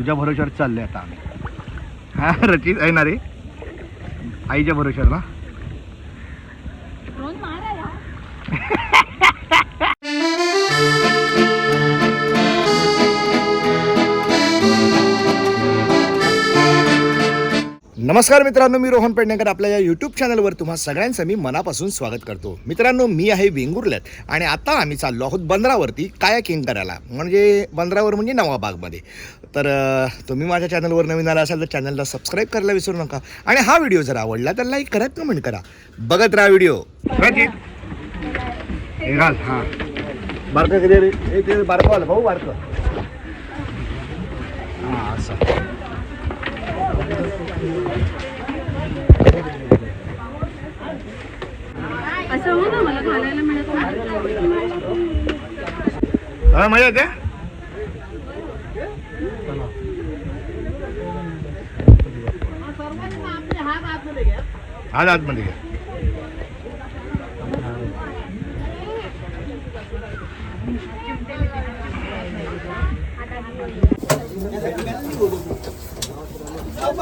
तुझ्या भरोश्यावर चाललोय आता आम्ही. हा रचित आहे ना रे, आईच्या भरोश्यावर ना. नमस्कार मित्रांनो, मी रोहन पेडणेकर. आपल्या या यूट्यूब चॅनलवर तुम्हा सगळ्यांचं मी मनापासून स्वागत करतो. मित्रांनो, मी आहे वेंगुर्ल्यात आणि आता आम्ही चाललो आहोत बंदरावरती कायाकिंग करायला, म्हणजे बंदरावर म्हणजे नवाबागमध्ये. तर तुम्ही माझ्या चॅनलवर नवीन आला असाल तर चॅनलला सबस्क्राईब करायला विसरू नका आणि हा व्हिडिओ जर आवडला तर लाईक करा, कमेंट करा. बघत राहा व्हिडिओ. हां बारकं कधी रे, ते बारकं आलं भाऊ, बारकं. हां असं असं हो ना, मला घालायला मिळत नाही. मजा येते. आज आतमध्ये घ्या.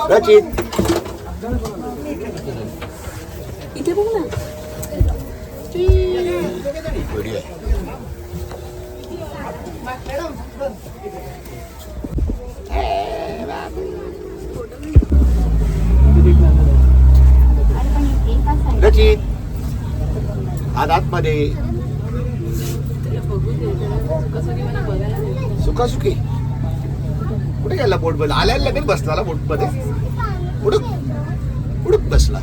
रचित इथे बघ ना. रचित आज आतमध्ये सुखासुखी कुठे गेला? बोट मध्ये आल्याला लगेच बसला बोट मध्ये, उडक उडक बसला.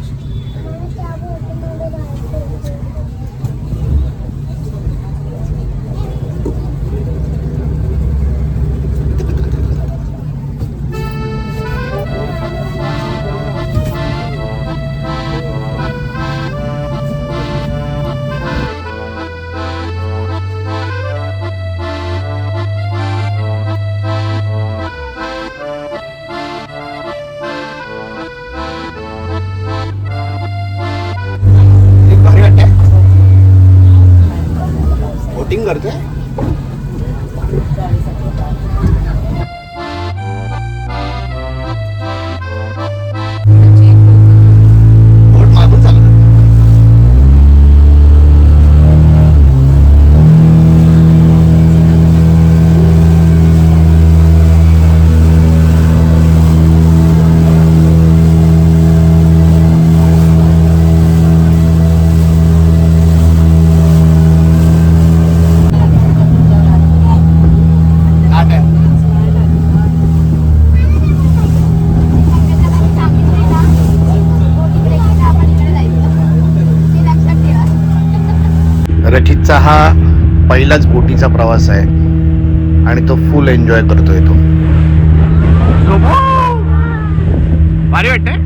बोटिंग करते. बोट मागून चालत. रचितचा हा पहिलाच बोटीचा प्रवास आहे आणि तो फुल एन्जॉय करतोय. तो भारी वाटतंय.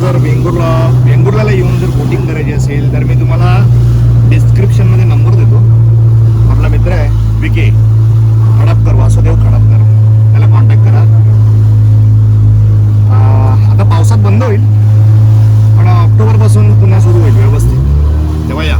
जर वेंगुर्ल्याला येऊन जर बोटिंग करायची असेल तर मी तुम्हाला डिस्क्रिप्शनमध्ये नंबर देतो. आपला मित्र आहे विके खडपकर, वासुदेव खडपकर, त्याला कॉन्टॅक्ट करा. आता पावसात बंद होईल पण ऑक्टोबरपासून पुन्हा सुरू होईल व्यवस्थित, तेव्हा या.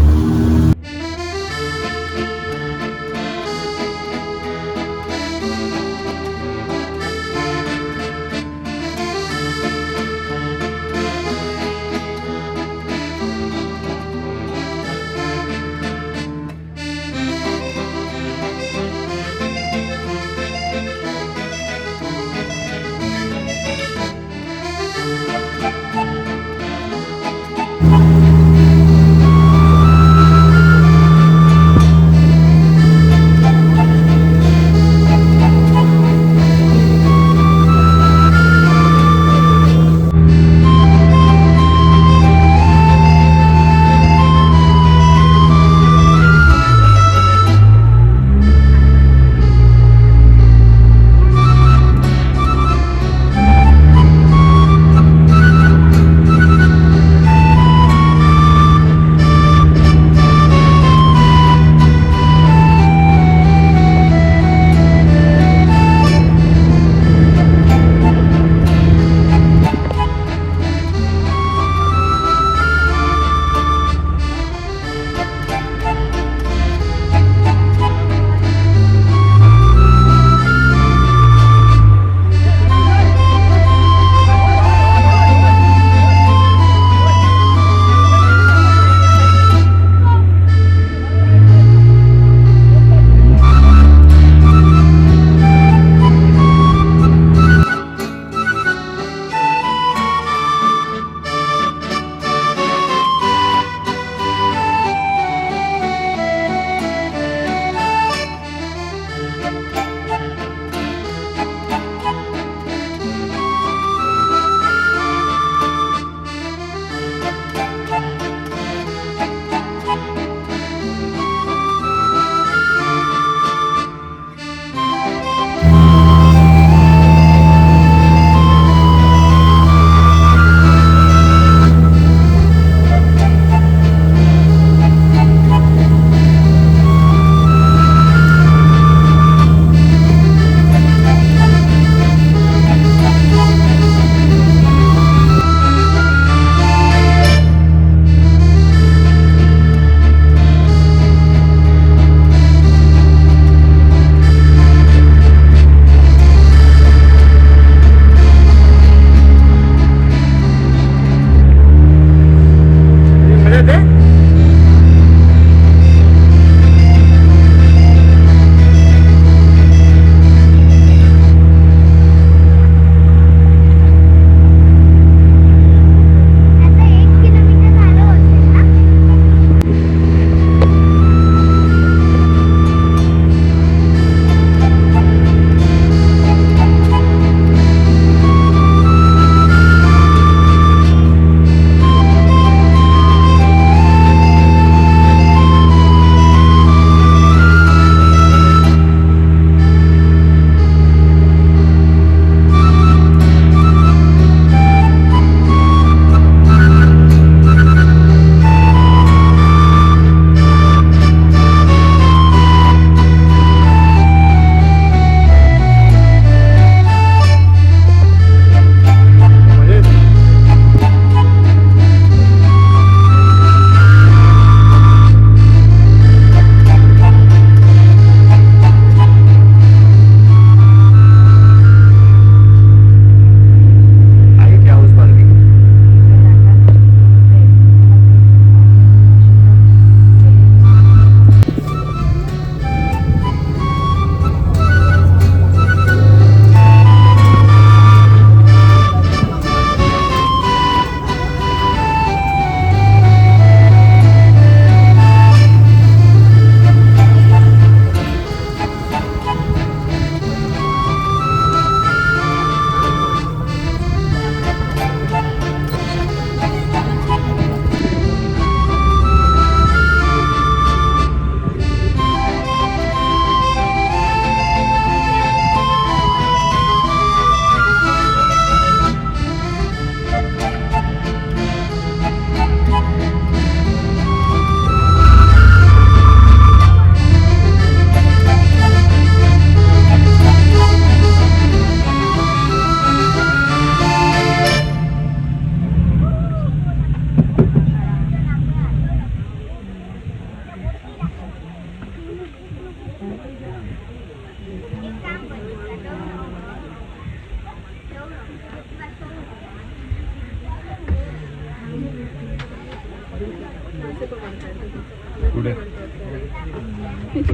मासे पकडतात. कुठे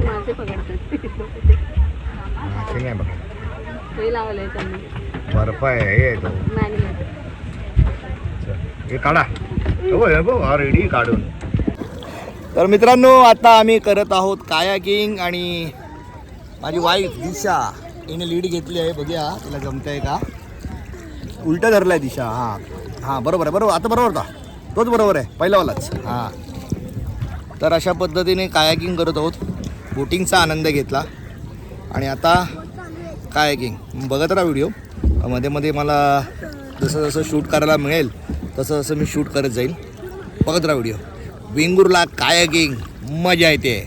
मासे पकडतात. मासे नाही बघा, हे लावलंय त्यांनी बर्फ आहे हे तो. मॅग्नेट. हे काढा रेडी काढून. तर मित्रांनो आता आम्ही करत आहोत कायाकिंग आणि माझी वाईफ दिशा हिने लीड घेतली आहे. बघूया तिला जमतंय का. उलटा धरलाय दिशा. हां हां बरोबर आहे, बरोबर आता बरोबर होता तोच बरोबर आहे पहिलावालाच. हां तर अशा पद्धतीने कायाकिंग करत आहोत. बोटिंगचा आनंद घेतला आणि आता कायाकिंग बघत राहा व्हिडिओ. मध्ये मध्ये मला जसं जसं शूट करायला मिळेल तसं जसं मी शूट करत जाईल. बघत राहा व्हिडिओ. वेंगुर्ला कायाकिंग मजा येते.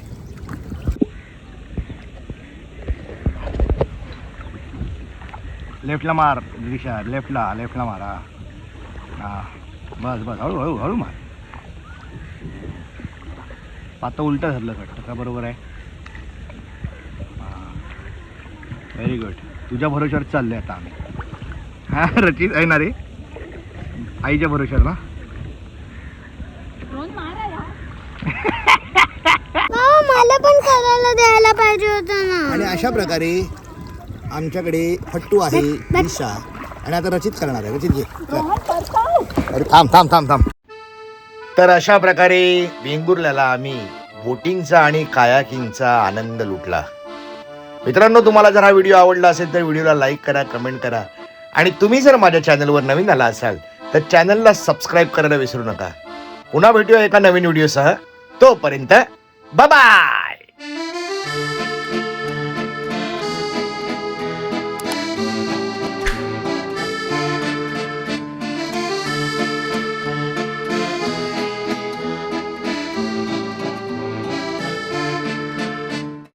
लेफ्टला मार दिशा, लेफ्टला मार. हां बस बस हळू हळू मार. आता उलटं धरलं वाटतं का. बरोबर आहे. हां व्हेरी गुड. तुझ्या भरोश्यावर चाललोय आता आम्ही. हां रचित आहे ना रे, आईच्या भरोश्यावर ना. मला पण करायला द्यायला पाहिजे होतं ना. आणि अशा प्रकारे आमच्याकडे फट्टू आहे दिशा आणि आता रचित करणार आहे. रचित घे. अरे थांब. तर अशा प्रकारे वेंगुर्ल्याला आम्ही बोटिंगचा आणि कायाकिंगचा आनंद लुटला. मित्रांनो तुम्हाला जर हा व्हिडिओ आवडला असेल तर व्हिडिओला लाईक करा, कमेंट करा आणि तुम्ही जर माझ्या चॅनलवर नवीन आला असाल तर चॅनलला सबस्क्राईब करायला विसरू नका. पुन्हा भेटूया एका नवीन व्हिडिओसह. तोपर्यंत बाय बाय.